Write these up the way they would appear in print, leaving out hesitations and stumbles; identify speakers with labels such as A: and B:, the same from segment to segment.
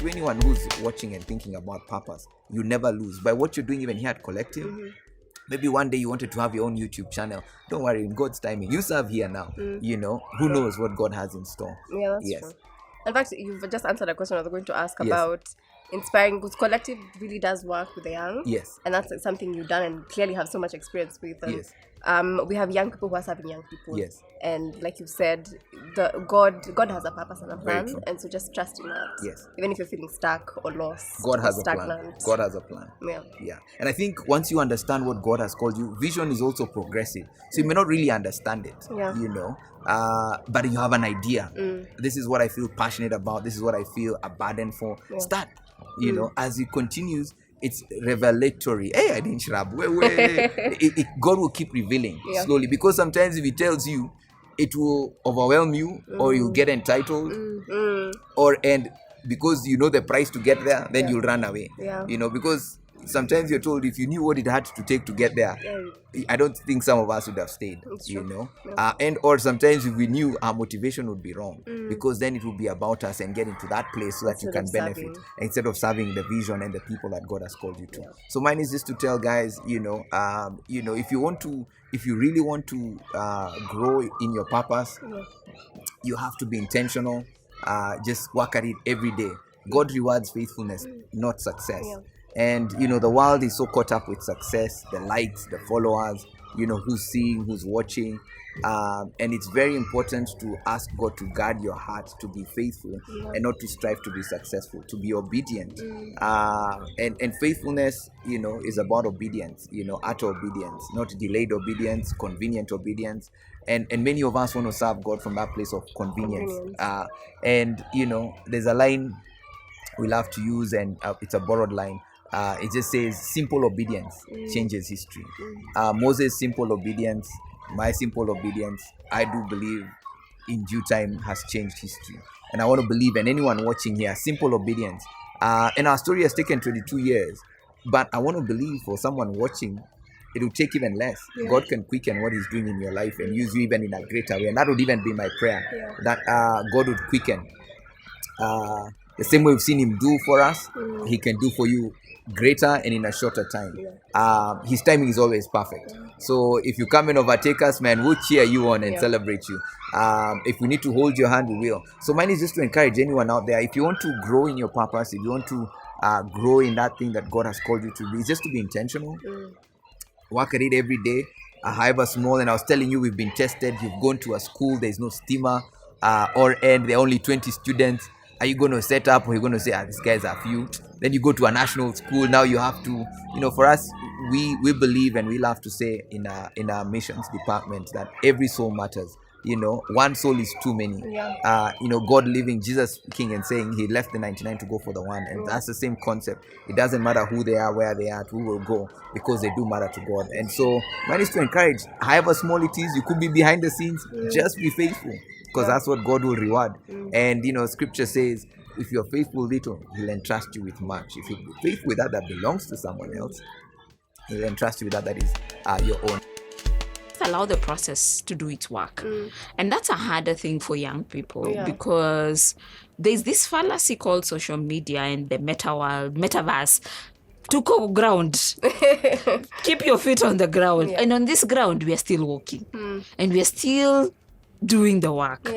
A: to anyone who's watching and thinking about purpose, you never lose. By what you're doing even here at Collective, maybe one day you wanted to have your own YouTube channel. Don't worry, in God's timing, you serve here now. Who knows what God has in store.
B: Yeah, that's true. In fact, you've just answered a question I was going to ask about inspiring, because Collective really does work with the young.
A: Yes.
B: And that's something you've done and clearly have so much experience with. And,
A: yes.
B: We have young people who are serving young people.
A: Yes.
B: And like you said, God has a purpose and a plan. And so just trust in that.
A: Yes.
B: Even if you're feeling stuck or lost,
A: God has
B: stagnant.
A: a plan. God has a plan.
B: Yeah.
A: And I think once you understand what God has called you, vision is also progressive. So you may not really understand it, but you have an idea. This is what I feel passionate about. This is what I feel a burden for. Start. As it continues, it's revelatory. Hey, I didn't shrub. God will keep revealing slowly, because sometimes if He tells you, it will overwhelm you, or you'll get entitled, and because you know the price to get there, then you'll run away. Because sometimes you're told if you knew what it had to take to get there, I don't think some of us would have stayed. And or sometimes if we knew, our motivation would be wrong, because then it would be about us and getting to that place so that you can benefit instead of serving the vision and the people that God has called you to. So mine is just to tell guys, if you really want to grow in your purpose, you have to be intentional. Just work at it every day. God rewards faithfulness, not success. And the world is so caught up with success, the likes, the followers, who's seeing, who's watching, and it's very important to ask God to guard your heart, to be faithful and not to strive to be successful, to be obedient. And faithfulness, is about obedience, utter obedience, not delayed obedience, convenient obedience. And many of us want to serve God from that place of convenience. There's a line we love to use, and it's a borrowed line. It just says simple obedience changes history. Moses' simple obedience, my simple obedience, I do believe in due time has changed history. And I want to believe, and anyone watching here, simple obedience. And our story has taken 22 years, but I want to believe for someone watching, it will take even less. God can quicken what He's doing in your life and use you even in a greater way. And that would even be my prayer, that God would quicken. The same way we've seen Him do for us, He can do for you greater and in a shorter time. His timing is always perfect. So if you come and overtake us, man, we'll cheer you on and celebrate you. If we need to hold your hand, we will. So mine is just to encourage anyone out there, if you want to grow in your purpose, if you want to grow in that thing that God has called you to be, it's just to be intentional. Work at it every day, however small. And I was telling you, we've been tested. You've gone to a school, there's no steamer, and there are only 20 students. Are you going to set up, or are you going to say, these guys are few? Then you go to a national school. Now you have to, for us, we believe, and we love to say in our missions department, that every soul matters. One soul is too many. God living, Jesus speaking and saying He left the 99 to go for the one. And that's the same concept. It doesn't matter who they are, where they are, who will go, because they do matter to God. And so mine is to encourage, however small it is, you could be behind the scenes, just be faithful, because that's what God will reward. And Scripture says, if you're faithful little, He'll entrust you with much. If you're faithful with that belongs to someone else, He'll entrust you with that is your own.
C: Allow the process to do its work. And that's a harder thing for young people, because there's this fallacy called social media and the metaverse. To go ground. Keep your feet on the ground. And on this ground, we are still walking. And we are still doing the work.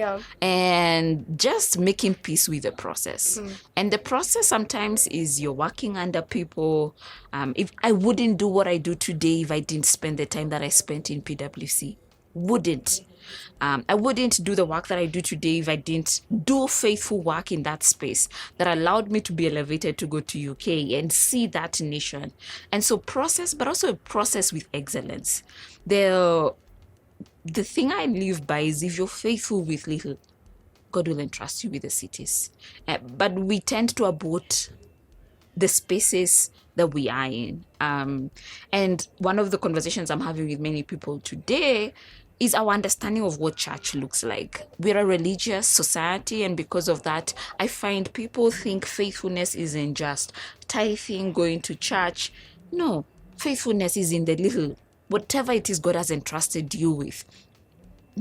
C: And just making peace with the process. And the process sometimes is you're working under people. If I wouldn't do what I do today if I didn't spend the time that I spent in PwC. Wouldn't. I wouldn't do the work that I do today if I didn't do faithful work in that space that allowed me to be elevated to go to UK and see that nation. And so process, but also a process with excellence. The thing I live by is, if you're faithful with little, God will entrust you with the cities. But we tend to abort the spaces that we are in. And one of the conversations I'm having with many people today is our understanding of what church looks like. We're a religious society, and because of that, I find people think faithfulness isn't just tithing, going to church. No, faithfulness is in the little, whatever it is God has entrusted you with.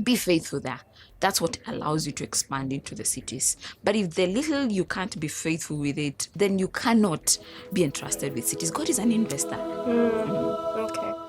C: be faithful there. That's what allows you to expand into the cities. But if the little you can't be faithful with it, then you cannot be entrusted with cities. God is an investor.
B: Okay.